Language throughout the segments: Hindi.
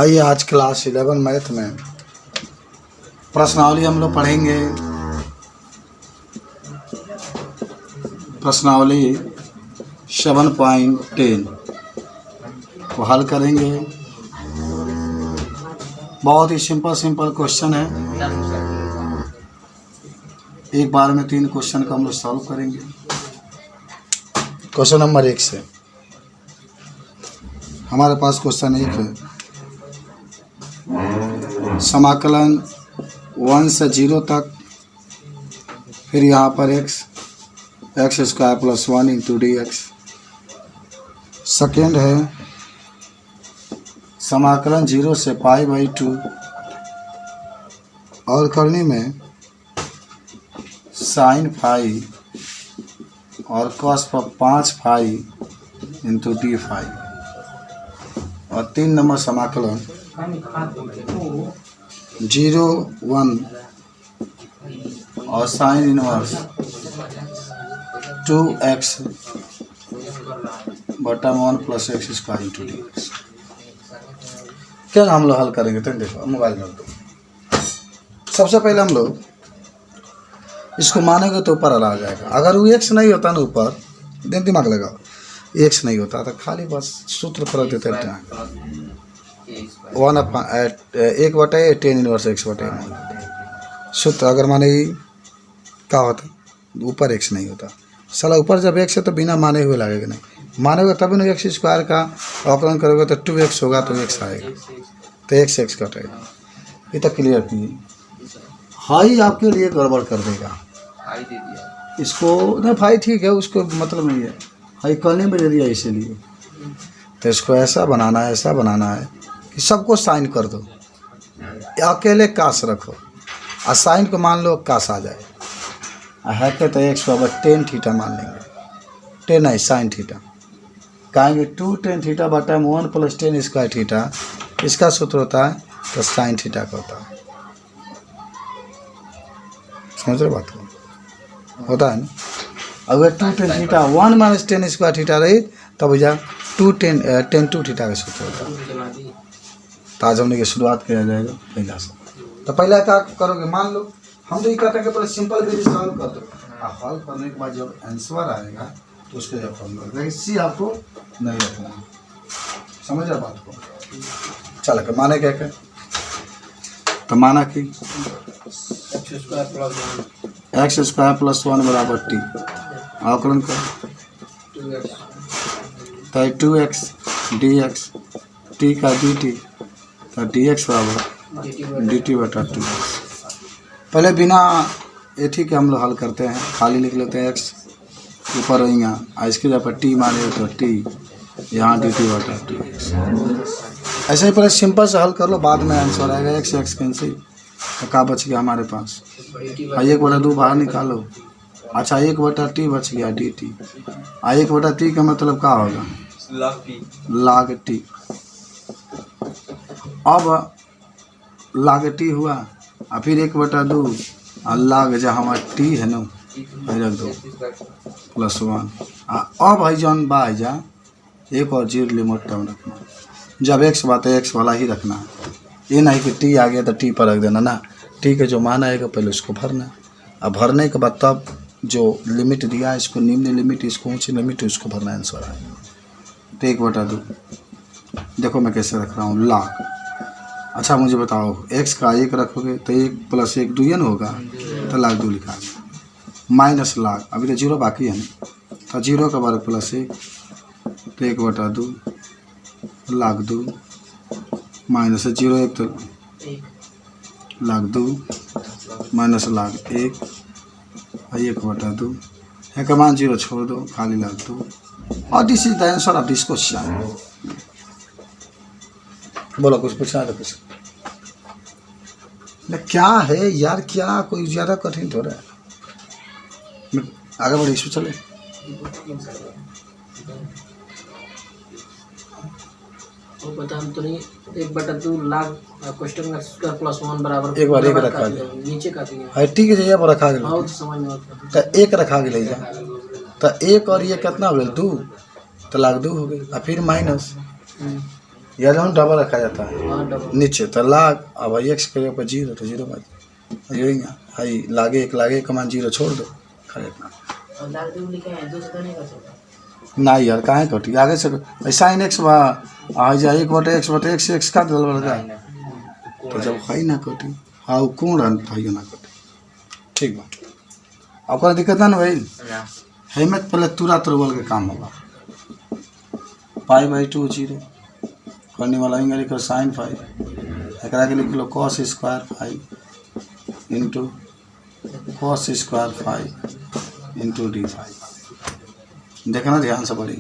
आइए आज क्लास 11 मैथ में प्रश्नावली हम लोग पढ़ेंगे। प्रश्नावली 7.10 को हल करेंगे। बहुत ही सिंपल क्वेश्चन है। एक बार में 3 क्वेश्चन को हम लोग सॉल्व करेंगे। क्वेश्चन नंबर 1 से हमारे पास क्वेश्चन 1 है। समाकलन 1 से 0 तक, फिर यहाँ पर x square plus 1 into d x. Second है समाकलन 0 से π/2 और करने में साइन फाई और cos 5 phi into d phi. और 3 नंबर समाकलन 0, 1 और साइन इनवर्स 2x बटा 1 plus x square into d x. क्या हम लोग हल करेंगे? तो देखो मोबाइल में सबसे पहले हम लोग इसको मानेंगे तो ऊपर आ जाएगा। अगर वो x नहीं होता ना ऊपर, दिमाग लगाओ, x नहीं होता तो खाली बस सूत्र पर देते हैं 1/1 tan इनवर्स x बटे सूत्र। अगर माने क्या होता ऊपर x नहीं होता, साला ऊपर जब x है तो बिना माने हुए लगेगा। नहीं मानेगा तभी ना x स्क्वायर का अवकलन करोगे तो 2x होगा तो x आएगा, तो x कटेगा। ये तो क्लियर की हाई आपके लिए गड़बड़ कर देगा। इसको नहीं भाई ठीक है, उसको मतलब नहीं है, हाई करने में दे दिया इसीलिए। तो इसको ऐसा बनाना है कि सबको साइन कर दो, अकेले कास रखो और साइन को मान लो कास आ जाए। है के तो x बराबर tan थीटा मान लेंगे, tan है साइन थीटा, कहेंगे 2 tan थीटा बटा 1 प्लस tan स्क्वायर थीटा। इसका सूत्र होता है तो साइन थीटा का होता है। समझ रहे बात को? होता है ना। अगर 2 tan theta 1 minus tan square theta रही तब जा 2 tan 2 थीटा का सूत्र होता है। तो आज हमने की शुरुआत किया जाएगा पहला से। तो पहला क्या करोगे? मान लो हम तो ये कहते हैं कि पहले सिंपल वेरिएबल सॉल्व कर दो। हल करने के बाद जब आंसर आएगा तो उसके जब फॉर्मूला, लेकिन सी आपको नहीं रखना है। समझ रहे बात को? चलो के माने क्या तो माना कि x स्क्वायर प्लस 1 बराबर टी, अवकलन करो तो 2x dx, टी का dt तो dx बराबर dt बटा 2x। पहले बिना एथी के हम लोग हल करते हैं, खाली लिख लेते हैं x ऊपर यहाँ, इसके जगह टी माने तो टी, यहाँ dt बटा 2x। ऐसे ही पहले सिंपल से हल कर लो, बाद में आंसर आएगा। x कैंसिल तो क्या बच गया हमारे पास? 1/2 बाहर निकालो। अच्छा 1/t बच गया dt। 1/t का मतलब क्या होगा? log t। अब log t हुआ और फिर 1/2 और log जहाँ हमारा t है ना रख दो प्लस 1। अब है जौन बा जा एक और 0 लिमिट टर्म रखना। जब x बात है x वाला ही रखना है, ये नहीं कि t आ गया तो t पर रख देना ना। t के जो मान आएगा पहले उसको भरना, अब भरने के बाद तब जो लिमिट दिया है इसको निम्न लिमिट, इसको ऊंची लिमिट, उसको भरना आंसर आएगा। तो 1/2 देखो मैं कैसे रख रहा हूँ log। अच्छा मुझे बताओ x का 1 रखोगे तो 1 प्लस 1 2 न होगा, तो log 2 लिखा माइनस log, अभी तो 0 बाकी है ना, तो 0 का वर्ग प्लस 1 तो 1/2 log 2 माइनस 0 1 तो log 2 माइनस log 1 और 1/2 है का मान 0 छोड़ दो, खाली log 2। और this is the answer of this question. बोलो कुछ पूछना तो कुछ क्या है यार, क्या कोई ज़्यादा कठिन हो रहा है? आगे बढ़े इसमें चले। वो पता हम तो नहीं। 1/2 लाख क्वेश्चन का स्क्वायर प्लस 1 बराबर एक बार 1 रखा गया नीचे का दिया है, ठीक है जगह पर रखा गया बहुत समझ में आता तो 1 रखा गया जा, तो 1 और ये कितना हो गया 2, तो log 2 हो गई। और फिर माइनस या जौन डबल रखा जाता है हाँ डबल नीचे तो लाग, अब भाई एक्स के ऊपर जीरो तो जीरो बात यही ना भाई, लागे कमान जीरो छोड़ दो करेक्ट और लाग दे लिखा है 2 से तो नहीं कर सकता ना यार काहे कटी आगे से साइन एक्स बा आ जा 1/x से x काट दल बड़का तो जब है ना कटी हाँ कौन रन भाई ना कटी ठीक बा अब कोई दिक्कत ना भाई ना है में पहले तुरंत रोबल के काम होगा π/2 जीरो करने वाला इंग्लिश का साइन फाइव एकरा के लिख लो cos square five into cos square five into d5 देखना ध्यान से पढ़ी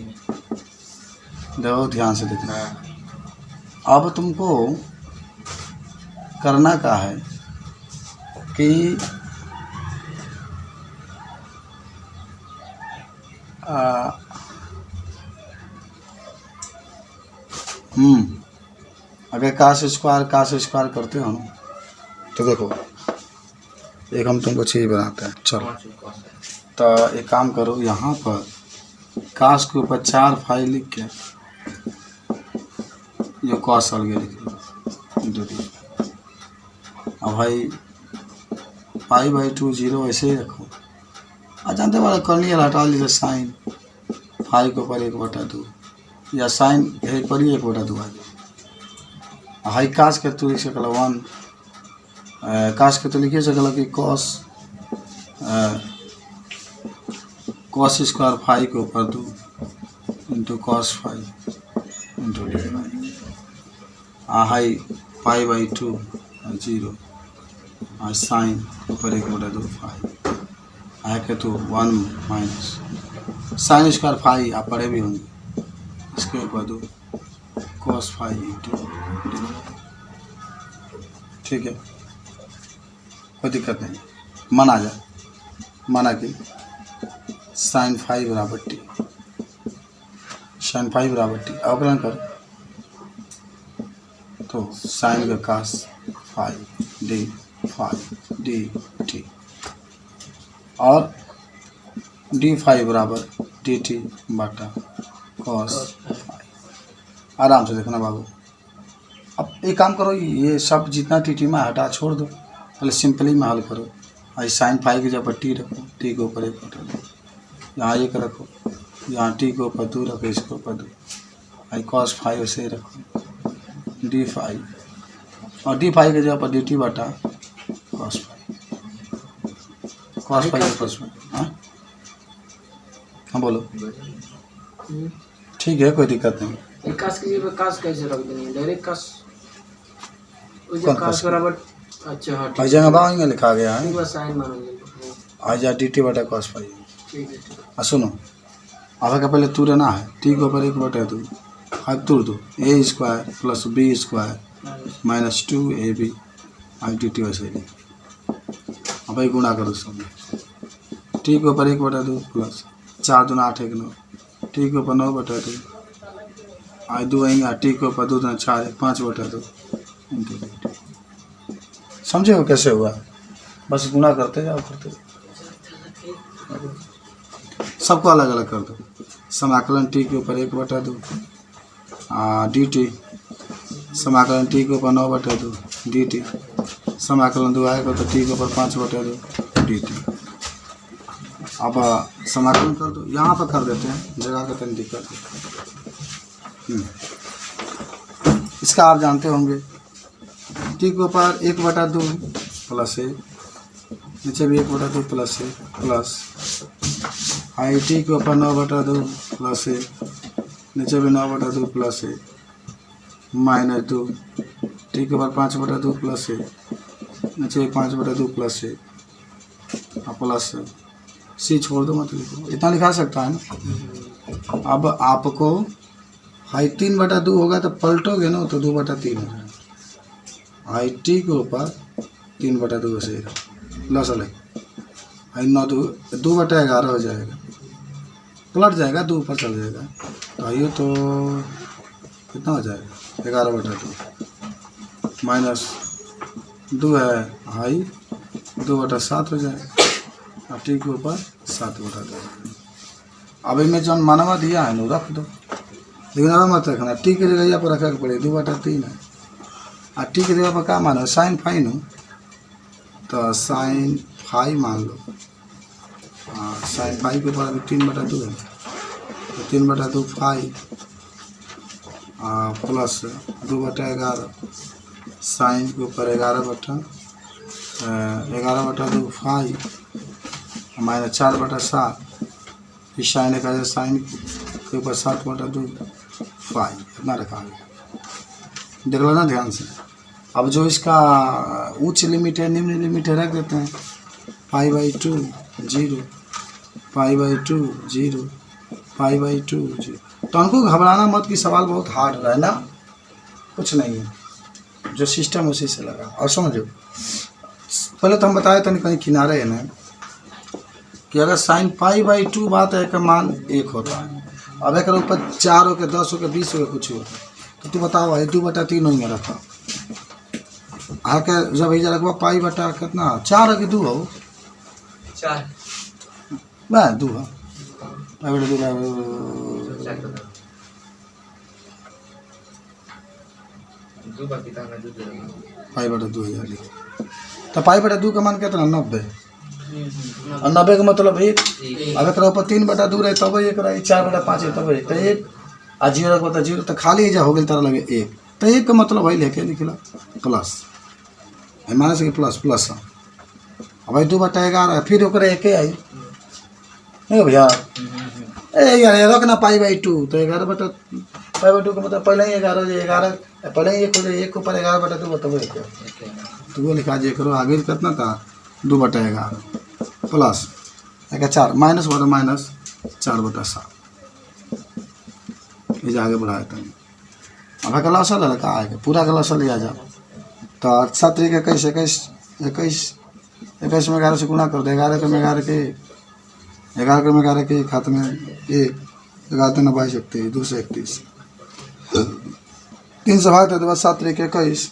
देखो ध्यान से देखना अब तुमको करना क्या है कि अगर काश स्क्वायर करते हो ना तो देखो एक हम तुमको चीज़ बनाते हैं चलो तो एक काम करो यहाँ पर काश के ऊपर 4 फाइल लिख के ये कॉस अलगे लिख लो दो अब भाई π/2 जीरो ऐसे ही रखो जानते वाला करनी है हटा लीजिए साइन फाइव के ऊपर 1/2 या साइन एक पर ही 1/2 आ जाए हाई काश के तो लिख सकल 1 काश के तो लिखिए सकल कि cos स्क्वायर फाइव के ऊपर 2 into cos five into d5 high π/2 zero sine ऊपर 1/2 फाइव के तो 1 माइनस साइन स्क्वायर फाइव आप पढ़े भी होंगे इसके ऊपर 2 cos फाइव इंटू d5 ठीक है कोई दिक्कत नहीं माना कि साइन फाइव बराबर टी अवकलन कर तो साइन का कास फाइव डी टी और d5 बराबर डी टी बटा कॉस फाइव। आराम से देखना बाबू। अब एक काम करो, ये सब जितना टी में हटा छोड़ दो, पहले सिंपली में हल करो। आई साइन फाइव की जब टी रखो, टी के ऊपर 1 बटा 2, यहाँ 1 रखो, यहाँ टी के ऊपर 2 रखो, इसके ऊपर 2, आई कॉस फाइव से रखो d5 और d5 के जगह पर dt बटा कॉस फाइव प्लस में। हाँ बोलो। ठीक है कोई दिक्कत नहीं। काश की जगह काश कैसे रख देंगे? डायरेक्ट काश काश बराबर। अच्छा हाँ ठीक है, जगह में लिखा गया है बस साइन मानेंगे। आ जा dt बटा कॉस फाइव। ठीक है सुनो, अब का पहले तू रहना है, टी के ऊपर 1 बटा 2 अब तोड़ दो, a square plus b square minus 2ab I dt वैसे ही। अब भाई गुणा करो सब, टी के ऊपर 1 बटा 2 प्लस 4 दूना 8 1 9, टी के ऊपर 9 बटा 2 आई 2 आएंगे, टी के ऊपर 2 दूना 4 5 बटा 2 इंटू dt। समझे हो कैसे हुआ? बस गुणा करते जाओ सबको अलग अलग कर दो। समाकलन टी के ऊपर 1 बटा 2 डी टी, समाकलन टी के ऊपर 9 बटा 2 डी टी, समाकलन 2 आएगा तो टी के ऊपर 5 बटा 2 डी टी। अब समाकलन कर दो, यहाँ पर कर देते हैं, जगह का तनी दिक्कत है। इसका आप जानते होंगे, टी के ऊपर 1 बटा 2 प्लस 1, नीचे भी 1 बटा 2 प्लस 1 प्लस आई टी के ऊपर 9 बटा 2 प्लस 1, नीचे भी 9 बटा 2 प्लस 1 माइनस 2, टी के ऊपर 5 बटा 2 प्लस 1, नीचे 5 बटा 2 प्लस 1 प्लस सी छोड़ दो, मत लिखो, इतना लिखा सकता है ना। अब आपको हाई 3 बटा 2 होगा तो पलटोगे ना तो 2 बटा 3 हो जाएगा। हाई टी के ऊपर 3 बटा 2 से लस अलग, हाई 2 बटा 11 हो जाएगा, पलट जाएगा, 2 ऊपर चल जाएगा, तो आइए तो कितना हो जाएगा 11 बटा 2 माइनस 2 है, हाई 2 बटा 7 हो जाएगा, और टी के ऊपर 7 बटा 2। अब इनमें जो मानवा दिया है ना रख दो, लेकिन अब मत रखना, टी के जगह पर रखा के पड़े 2/3 है। आ टी के जगह पर क्या मानो, साइन फाइन हो तो साइन फाइव मान लो। हाँ, साइन फाइव के ऊपर अभी 3/2 है तो 3/2 फाइव प्लस 2/11 साइन के ऊपर 11/2 फाइव माइनस 4/7 फिर साइन का साइन के ऊपर 7/2 फाइव इतना रखा गया। देख लो ना ध्यान से। अब जो इसका उच्च लिमिट है निम्न लिमिट है रख देते हैं। 5/2 0 5/2 0 5/2 0। तो उनको घबराना मत कि सवाल बहुत हार्ड रहा है ना, कुछ नहीं है, जो सिस्टम उसी से लगा। और समझो पहले तो हम बताए थे कहीं किनारे है ना कि अगर साइन π/2 बात है का मान 1 होता है। अब एक ऊपर 4 हो के 10 हो के 20 हो के कुछ हो तो तू बताओ भाई 2/3 नहीं रखा आके जब इधर रखवा पाई बटा कितना 4 है कि 2 हो 4 बस 2 है पाई बटा 2 हजार तो पाई बटा 2 का मान कितना 90 और 90 का मतलब 1। अब एक ऊपर 3/2 रहे तब 1 रहे 4/5 है तब 1 तो 1 आ 0 का बता 0 तो खाली जा हो गई तरह लगे 1 तो 1 का मतलब भाई लेके लिखला प्लस माने से प्लस प्लस अब भाई 2/11 फिर ओकरे 1 आई नहीं भैया ए यार रखना π/2 तो 11/2 का मतलब पहले ही 11 पहले ही 1 हो जाए 1 ऊपर 11/2 बताओ 1 तो वो लिखा जे करो आगे कितना था 2/11 प्लस 4 माइनस वाला माइनस 4/7 ये आगे बढ़ाए थे। अब अगला सल लड़का आएगा पूरा अगला सल आ जा तो 7 3 21 21 में 11 से गुणा कर दे 11 में 11 के खाते में 1 लगाते ना 22 31 2 से 31 3 से भागते तो 7 3 21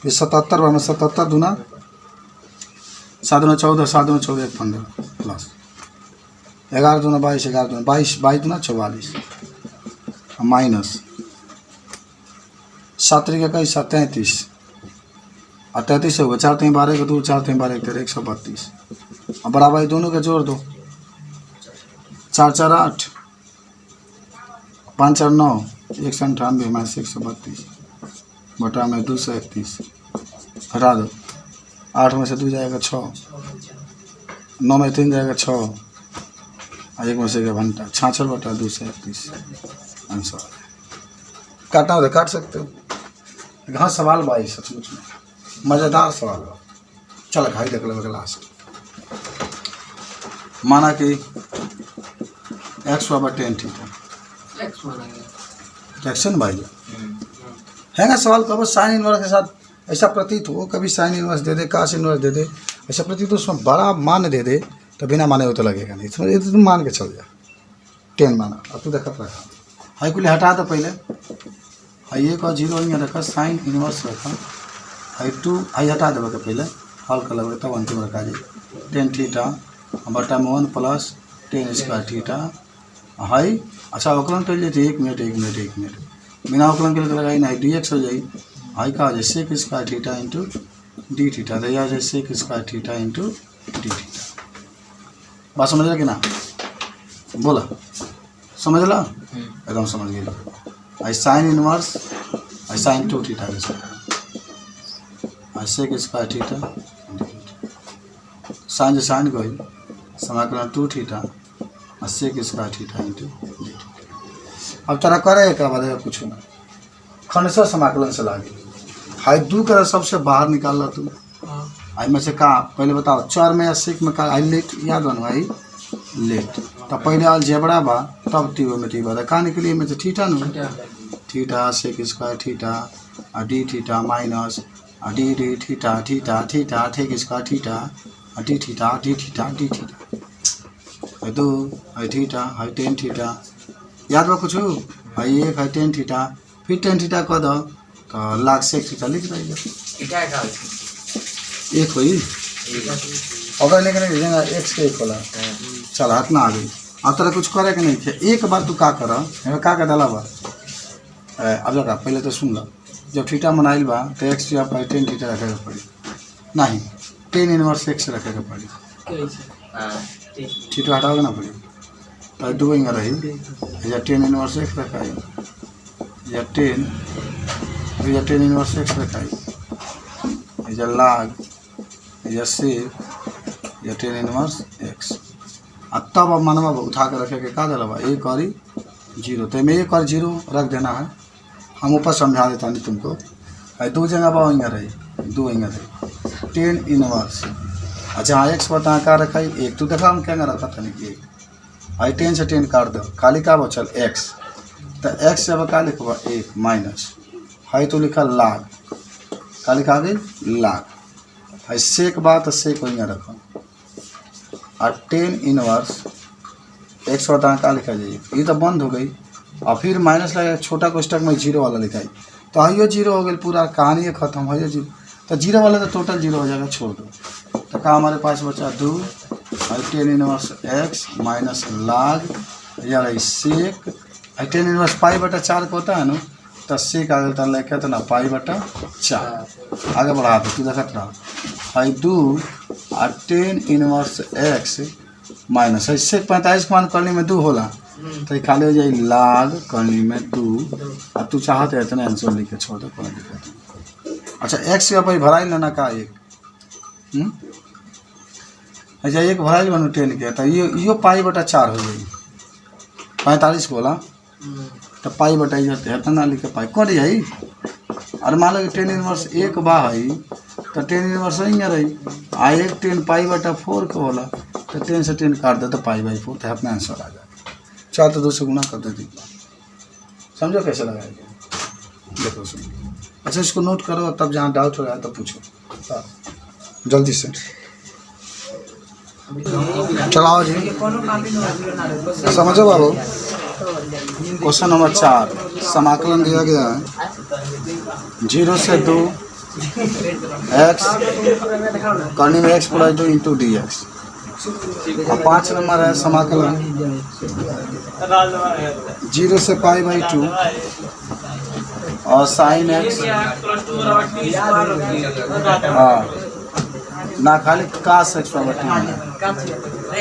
फिर 77 में 77 दूना 7 में 14 7 में 14 1 15 प्लस 11 दूना 22 11 दूना 22 22 दूना 44 माइनस 7 3 21 33 और 33 से होगा 4 3 12 का 2 4 3 12 13 132 अब बराबर दोनों के जोड़ दो 4 4 8 5 4 9 198 माइनस 132 बटा में 231 हटा दो 8 में से 2 जाएगा 6 9 में 3 जाएगा 6 और 1 में से 1 घंटा 66 बटा 231 आंसर। काटना हो तो काट सकते हो। हाँ सवाल भाई सचमुच में मज़ेदार सवाल हो। चल खाई देख लो लास्ट माना कि x बराबर tan थीटा एक्शन भाई है ना सवाल कब साइन इनवर्स के साथ ऐसा प्रतीत हो कभी साइन इनवर्स दे दे काश इनवर्स दे दे ऐसा प्रतीत हो उसमें बड़ा मान दे दे तो बिना माने हो तो लगेगा नहीं इसमें तो तुम मान के चल जा 10 माना अब तू देखा रखा हाई कुल हटा दो पहले हाई 1 और 0 में रखा साइन इनवर्स रखा हाई 2 हाई हटा देवे के पहले हल कर लगे तब अंतिम रखा जी tan थीटा बटा में 1 plus tan square theta high अच्छा अवकलन कर लिए 1 मिनट बिना अवकलन के लगाई ना dx हो जाए हाई का हो जाए sec square theta into D theta तो यह हो जाए sec square theta into D theta. बात समझ रहा कि ना बोला समझ ला एकदम समझ गए I sine inverse I sine 2 theta I sec square theta sine जो साइन गई समाकलन 2 थीटा और sec square theta into D. अब तेरा करे एक बाद कुछ ना खंडशः समाकलन से लागे हाई 2 का सबसे बाहर निकाल ला तू आई में से कहा पहले बताओ 4 में या sec में का आई लेट याद बनो आई लेट तो पहले आल जेबड़ा बा तब टीओ में टी बा कहा निकली में से थीटा नु थीटा sec स्क्वायर थीटा और डी थीटा माइनस और D D theta theta theta sec square theta और D theta D theta D theta है 2 है थीटा है tan थीटा याद बा कुछ है 1 है tan थीटा फिर tan थीटा कह दो तो लाख sec थीटा लिख देगा एक हुई अगर लेकिन x के एक होला चल हाथ ना आ गई अब तेरा कुछ करे के नहीं थे। एक बार तू का कर का डाला बा अब जरा पहले तो सुन लो। जब थीटा बनाइल बा तो एक्स या पाई टेन थीटा रखे के पड़ी नहीं टेन इनवर्स एक्स रखे के पड़ी थीटा हटाओगे ना पड़ी तो दो इंगा रही या टेन इनवर्स एक्स रखाई या टेन इनवर्स एक्स रखाई या लाग या सेक या टेन इनवर्स एक्स तब अब मनवा उठा कर रखे के का दिला एक और जीरो तो में एक और जीरो रख देना है। हम ऊपर समझा देता नहीं तुमको। दो जगह बा इंगा रही दो इंगा रही टेन इनवर्स अच्छा एक्स बता का रखा एक तो देखा हम क्या रखा था नहीं एक आई 10 से 10 काट दो खाली का बचल एक्स तो एक्स से अब का लिखवा एक माइनस है तो लिखा लाग का लिखा गई लाग है सेक बात सेक इंगा रखो और 10 इनवर्स एक्स बता का लिखा जाइए ये तो बंद हो गई और फिर माइनस लगा छोटा कोष्टक में जीरो वाला लिखाई तो आइयो जीरो हो गई पूरा कहानी है खत्म हो जीरो तो जीरो वाला तो टोटल जीरो हो जाएगा छोड़ दो तो का हमारे पास बचा 2 और 10 इनवर्स एक्स माइनस लाग या सेक 10 इनवर्स पाई बटा 4 को होता है ना तो सेक आगे तो लेके तो ना पाई बटा 4 आगे बढ़ा दो तू देखा रहा है 2 और 10 इनवर्स एक्स माइनस है सेक 45 मान करने में 2 होला तो ये खाली हो जाए लाग करने में 2 और तू चाहते है इतना आंसर लिख के छोड़ दो कोई दिक्कत नहीं। अच्छा एक्स के ऊपर भराई लेना का एक अच्छा एक भराई बनो 10 के तो यो पाई बटा 4 हो गई 45 बोला तो पाई बटा जाते है तना लिख के पाई कट जाई और मान लो 10 इनवर्स एक बा है तो 10 इनवर्स ही रही आ एक 10 पाई बटा 4 को होला तो 10 से 10 काट दे तो पाई बाई 4 तो अपना आंसर आ जाए 4 तो 2 से गुना कर देती समझो कैसे लगाएगा देखो सुन। अच्छा इसको नोट करो तब जहाँ डाउट हो रहा है तब पूछो जल्दी से चलाओ जी समझो बाबू। क्वेश्चन नंबर 4 समाकलन दिया गया है 0 से 2 एक्स करने में x plus 2 into d x और 5 नंबर है समाकलन 0 से पाई बाई 2 और साइन एक्स हाँ ना खाली कास एक्स पावर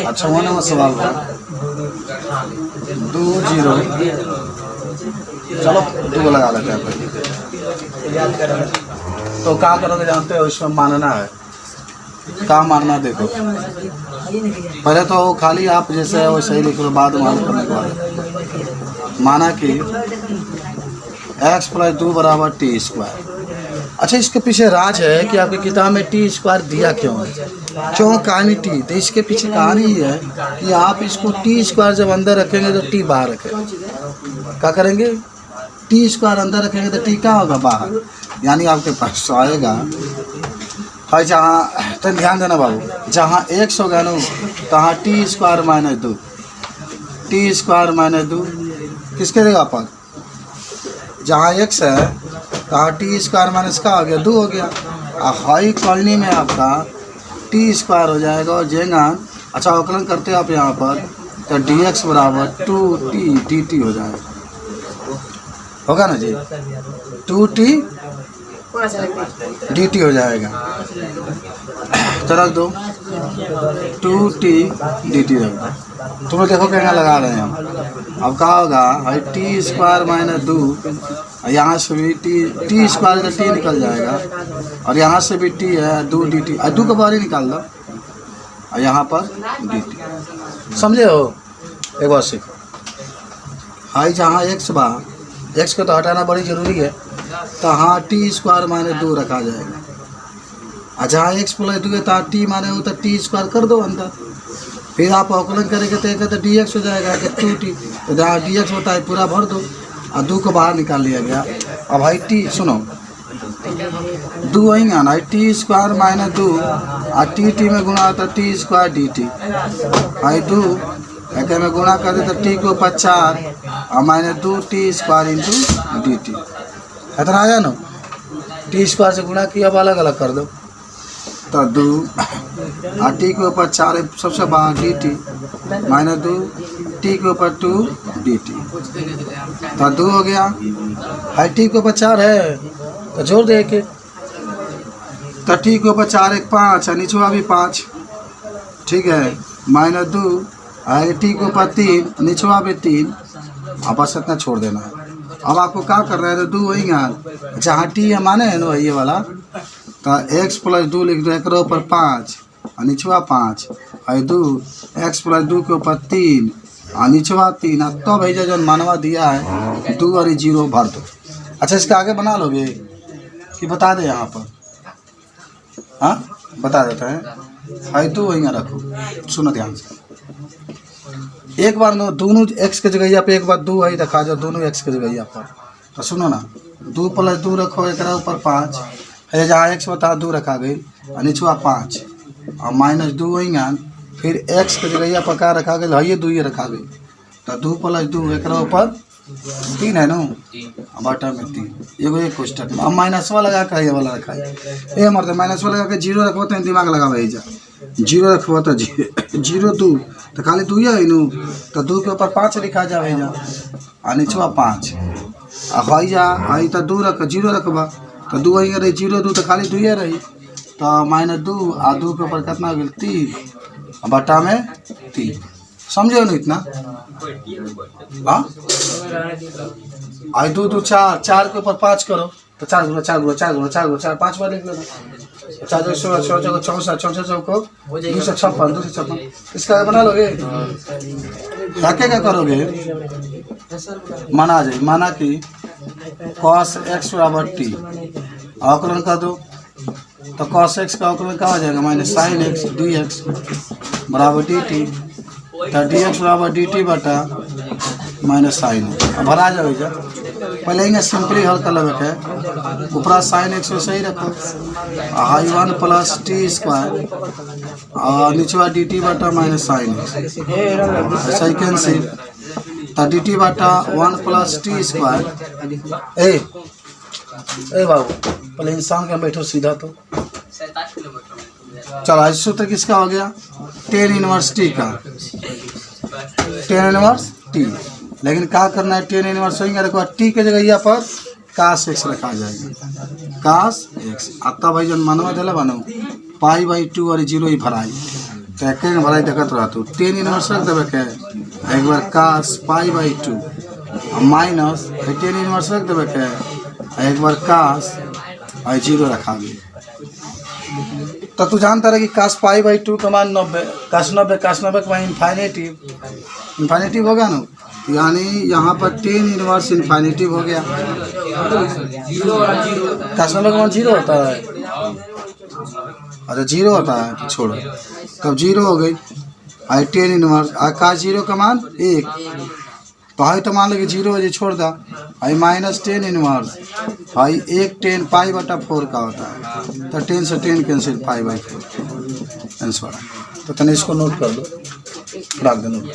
अच्छा 1 नंबर सवाल 2 0 चलो 2 लगा लेते हैं पहले तो क्या करोगे जानते हो इसमें मानना है क्या मानना देखो पहले तो खाली आप जैसे है वैसे ही लिख लो बाद में हल करने के बाद माना कि एक्स प्लस 2 बराबर टी स्क्वायर। अच्छा इसके पीछे राज है कि आपकी किताब में टी स्क्वायर दिया क्यों है क्यों कहानी टी तो इसके पीछे कहानी है कि आप इसको टी स्क्वायर जब अंदर रखेंगे तो टी बाहर रखेंगे क्या करेंगे टी स्क्वायर अंदर रखेंगे तो टी क्या होगा बाहर यानी आपके पास आएगा है जहाँ तो ध्यान देना बाबू जहाँ एक्स होगा ना तहाँ T square minus 2 T square minus 2 किसके देगा पर जहाँ एक्स है तहाँ टी स्क्वायर माइनस का हो गया 2 हो गया और हाई कॉलोनी में आपका टी स्क्वायर हो जाएगा और जेंगा अच्छा अवकलन करते आप यहाँ पर तो डी एक्स बराबर 2t dt हो जाएगा होगा ना जी 2t dt हो जाएगा तो रख दो 2t dt रख दो तुम लोग देखो क्या लगा रहे हैं हम अब क्या होगा भाई टी स्क्वायर माइनस 2 यहाँ से भी टी स्क्वायर का टी निकल जाएगा और यहाँ से भी टी है 2 dt 2 का बाहर ही निकाल दो और यहाँ पर dt समझे हो एक बार सीखो हाई जहाँ एक्स बा एक्स को तो हटाना बड़ी ज़रूरी है तो हाँ टी स्क्वायर माइनस 2 रखा जाएगा और जहाँ एक्स प्लस 2 है तो टी माने हो तो टी स्क्वायर कर दो अंदर फिर आप अवकलन करेंगे तो डी एक्स हो जाएगा कि 2t तो जहाँ डी एक्स होता है पूरा भर दो और 2 को बाहर निकाल लिया गया। अब भाई टी सुनो 2 वही आना है टी स्क्वायर माइनस 2 और टी में गुणा होता है टी स्क्वायर डी टी भाई 2 एक में गुणा कर दे तो टी को 4 और minus 2 T square into D T इतना आया ना टी स्क्वायर से गुणा किया अब अलग अलग कर दो तो 2 और टी के ऊपर 4 सबसे बाहर डी टी माइनस 2 टी के ऊपर 2 dt, तो 2 हो गया। हाई टी के ऊपर 4 है तो जोड़ दे के, तो टी के ऊपर 4 1 5 और नीचवा भी 5, ठीक है, -2 और टी के ऊपर 3 नीचवा भी 3, अब बस इतना छोड़ देना है। अब आपको क्या कर रहा है, तो 2 वही यहाँ जहाँ टी है माने है ना ये वाला, तो x + 2 लिख दो, एक ऊपर 5 और नीचवा 5 और 2 x + 2 के ऊपर 3 और नीचवा 3, और तो भैया जो मानवा दिया है 2 और 0 भर दो। अच्छा इसके आगे बना लोगे कि बता दे यहाँ पर, हाँ बता देते हैं। हाई 2 वहीं रखो, सुनो ध्यान से, एक बार नो दोनों x के जगह पे एक बार 2 है रखा जाओ, दोनों x के जगह पर, तो सुनो ना 2 + 2 रखो, एक ऊपर 5 है, जहाँ x बता 2 रखा गई और नीचवा 5 और -2 वही, फिर x के जगह पर क्या रखा गया, है 2 रखा गई, तो 2 + 2 एक ऊपर 3 है ना, बटा में 3, एक क्वेश्चन। अब माइनसवा लगा कर ये वाला रखा है, ये मरते माइनसवा लगा के 0 रखो, तो दिमाग लगा भाई जा 0 रखो तो 0 2 तो खाली 2 है नू, तो 2 के ऊपर 5 लिखा जा भैया और नीचवा 5 और जा आई, तो 2 रख 0 रखबा, तो 2 वही रही 0 2 तो खाली 2 रही, तो -2 और 2 के ऊपर कितना गया 3 बटा में 3, समझे ना इतना, हाँ आई 2 2 4 4 के ऊपर 5 करो, तो 4 गुना 4 गुना 4 गुना 4 गुना 4 5 बार लिख लेना, 4 2 16 16 64 64 चौको 256 256, इसका बना लोगे, क्या करोगे, माना आ जाए, माना कि cos x = t, अवकलन कर दो, तो cos x का अवकलन क्या हो जाएगा, -sin x dx बराबर dt, तो dx बराबर dt बटा -sin, अब भरा जाओ जा, पहले ही सिंपली हल कर लगे है, ऊपर sin x वैसे ही रखो, हाई 1 + t² और नीचवा dt बटा -sin x, ऐसा ही कैंसिल, तो dt बटा 1 + t²। ए बाबू पहले इंसान का बैठो सीधा, तो चलो आज सूत्र किसका हो गया, tan इनवर्स t का, tan इनवर्स t, लेकिन क्या करना है, tan इनवर्स होगा रखो, t के जगह यहाँ पर cos x रखा जाएगा, cos x, आता भाई जन मनवा दिला बनो π/2 और 0 ही भराई, तो एक भराई देखते रहा, तो tan इनवर्स रख देवे के, एक बार cos π/2 माइनस tan इनवर्स रख देवे के, एक बार cos और 0 रखा गया, तो तू जानता रहे कि cos π/2 का मान 90, cos 90 का मान इन्फिनिटिव होगा ना, यानी यहाँ पर tan इनवर्स इन्फिनिटिव हो गया, cos 90 का मान 0 होता है, अच्छा 0 होता है, तो छोड़ो, तब 0 हो गई, आई tan इनवर्स cos 0 का मान 1, तो हाई तो मान लो कि 0 बजे छोड़ दा, आई -tan इनवर्स भाई 1 tan π/4 का होता है, तो 10 से 10 कैंसिल π/4 आंसर, तो तने इसको नोट कर लो, रख दो नोट।